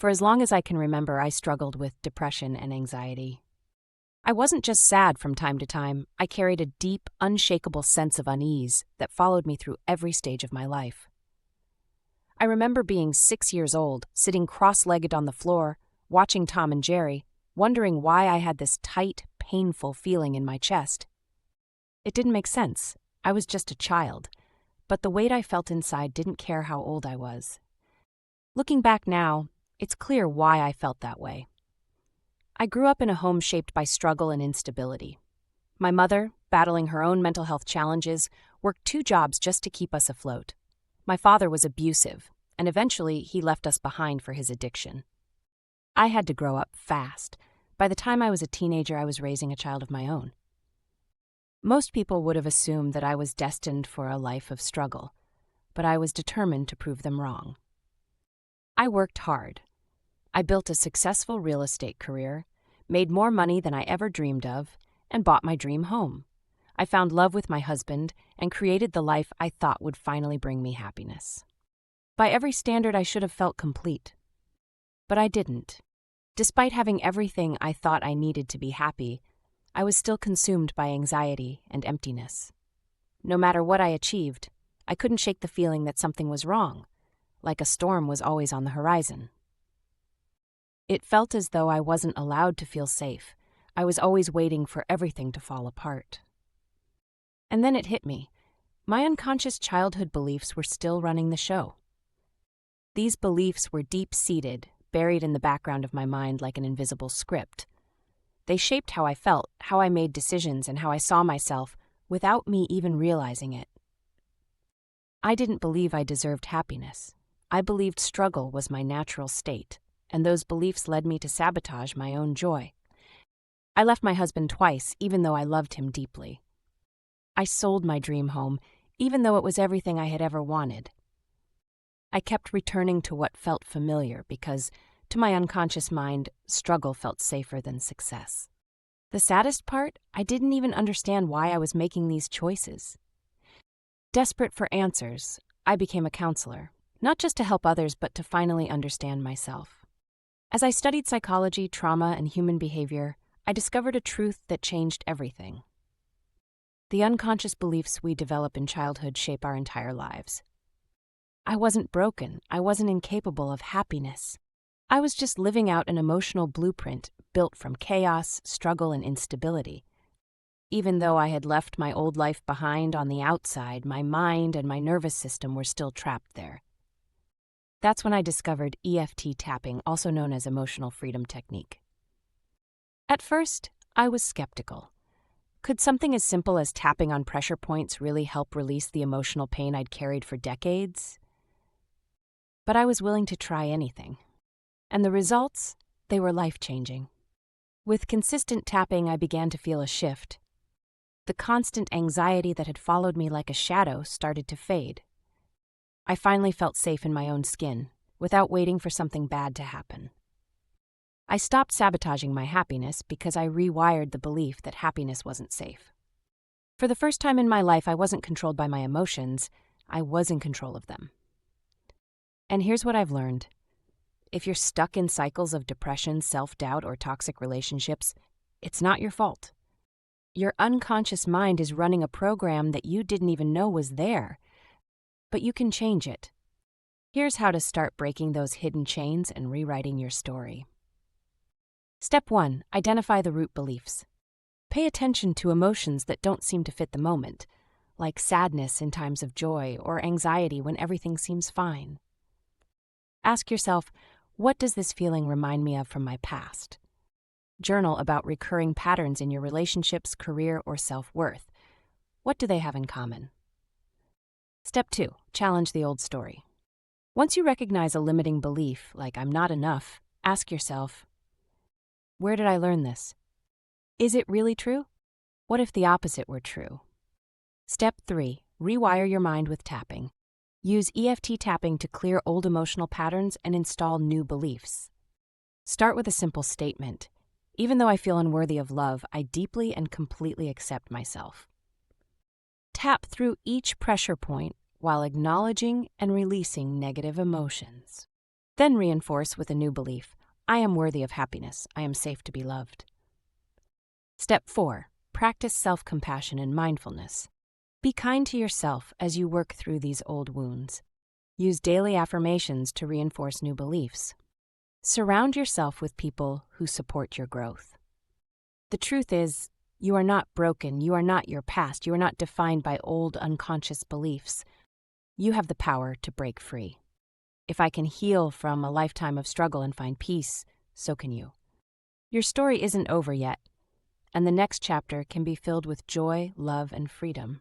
For as long as I can remember, I struggled with depression and anxiety. I wasn't just sad from time to time, I carried a deep, unshakable sense of unease that followed me through every stage of my life. I remember being 6 years old, sitting cross-legged on the floor, watching Tom and Jerry, wondering why I had this tight, painful feeling in my chest. It didn't make sense. I was just a child, but the weight I felt inside didn't care how old I was. Looking back now, it's clear why I felt that way. I grew up in a home shaped by struggle and instability. My mother, battling her own mental health challenges, worked 2 jobs just to keep us afloat. My father was abusive, and eventually he left us behind for his addiction. I had to grow up fast. By the time I was a teenager, I was raising a child of my own. Most people would have assumed that I was destined for a life of struggle, but I was determined to prove them wrong. I worked hard. I built a successful real estate career, made more money than I ever dreamed of, and bought my dream home. I found love with my husband and created the life I thought would finally bring me happiness. By every standard, I should have felt complete. But I didn't. Despite having everything I thought I needed to be happy, I was still consumed by anxiety and emptiness. No matter what I achieved, I couldn't shake the feeling that something was wrong, like a storm was always on the horizon. It felt as though I wasn't allowed to feel safe. I was always waiting for everything to fall apart. And then it hit me. My unconscious childhood beliefs were still running the show. These beliefs were deep-seated, buried in the background of my mind like an invisible script. They shaped how I felt, how I made decisions, and how I saw myself without me even realizing it. I didn't believe I deserved happiness. I believed struggle was my natural state, and those beliefs led me to sabotage my own joy. I left my husband twice, even though I loved him deeply. I sold my dream home, even though it was everything I had ever wanted. I kept returning to what felt familiar because, to my unconscious mind, struggle felt safer than success. The saddest part, I didn't even understand why I was making these choices. Desperate for answers, I became a counselor, not just to help others, but to finally understand myself. As I studied psychology, trauma, and human behavior, I discovered a truth that changed everything. The unconscious beliefs we develop in childhood shape our entire lives. I wasn't broken. I wasn't incapable of happiness. I was just living out an emotional blueprint built from chaos, struggle, and instability. Even though I had left my old life behind on the outside, my mind and my nervous system were still trapped there. That's when I discovered EFT Tapping, also known as emotional freedom technique. At first, I was skeptical. Could something as simple as tapping on pressure points really help release the emotional pain I'd carried for decades? But I was willing to try anything. And the results? They were life-changing. With consistent tapping, I began to feel a shift. The constant anxiety that had followed me like a shadow started to fade. I finally felt safe in my own skin, without waiting for something bad to happen. I stopped sabotaging my happiness because I rewired the belief that happiness wasn't safe. For the first time in my life, I wasn't controlled by my emotions, I was in control of them. And here's what I've learned. If you're stuck in cycles of depression, self-doubt, or toxic relationships, it's not your fault. Your unconscious mind is running a program that you didn't even know was there, but you can change it. Here's how to start breaking those hidden chains and rewriting your story. Step 1. Identify the root beliefs. Pay attention to emotions that don't seem to fit the moment, like sadness in times of joy or anxiety when everything seems fine. Ask yourself, what does this feeling remind me of from my past? Journal about recurring patterns in your relationships, career, or self-worth. What do they have in common? Step 2. Challenge the old story. Once you recognize a limiting belief, like I'm not enough, ask yourself, where did I learn this? Is it really true? What if the opposite were true? Step 3. Rewire your mind with tapping. Use EFT tapping to clear old emotional patterns and install new beliefs. Start with a simple statement. Even though I feel unworthy of love, I deeply and completely accept myself. Tap through each pressure point while acknowledging and releasing negative emotions. Then reinforce with a new belief: I am worthy of happiness. I am safe to be loved. Step 4. Practice self-compassion and mindfulness. Be kind to yourself as you work through these old wounds. Use daily affirmations to reinforce new beliefs. Surround yourself with people who support your growth. The truth is, you are not broken. You are not your past. You are not defined by old unconscious beliefs. You have the power to break free. If I can heal from a lifetime of struggle and find peace, so can you. Your story isn't over yet, and the next chapter can be filled with joy, love, and freedom.